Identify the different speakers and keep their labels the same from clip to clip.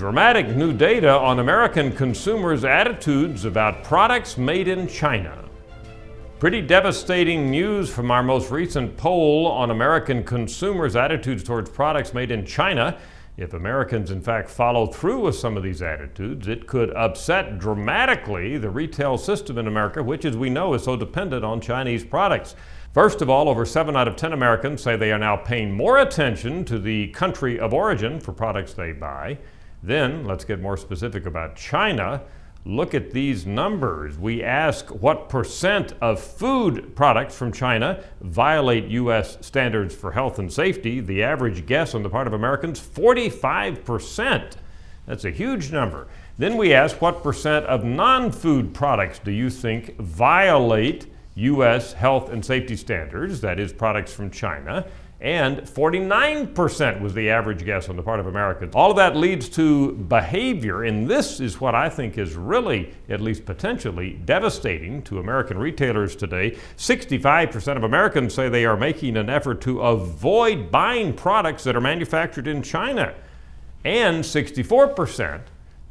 Speaker 1: Dramatic new data on American consumers' attitudes about products made in China. Pretty devastating news from our most recent poll on American consumers' attitudes towards products made in China. If Americans, in fact, follow through with some of these attitudes, it could upset dramatically the retail system in America, which, as we know, is so dependent on Chinese products. First of all, over 7 out of 10 Americans say they are now paying more attention to the country of origin for products they buy. Then, let's get more specific about China. Look at these numbers. We ask what percent of food products from China violate U.S. standards for health and safety. The average guess on the part of Americans, 45%. That's a huge number. Then we ask what percent of non-food products do you think violate U.S. health and safety standards, that is, products from China, and 49% was the average guess on the part of Americans. All of that leads to behavior, and this is what I think is really, at least potentially, devastating to American retailers today. 65% of Americans say they are making an effort to avoid buying products that are manufactured in China, and 64%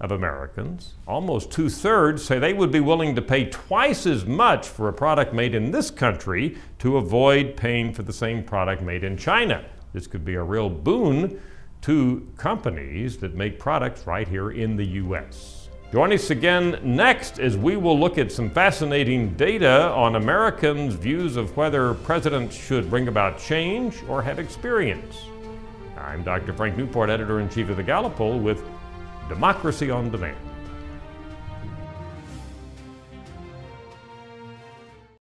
Speaker 1: of Americans, almost 2/3, say they would be willing to pay twice as much for a product made in this country to avoid paying for the same product made in China. This could be a real boon to companies that make products right here in the U.S. Join us again next as we will look at some fascinating data on Americans' views of whether presidents should bring about change or have experience. I'm Dr. Frank Newport, editor-in-chief of the Gallup poll with Democracy on Demand.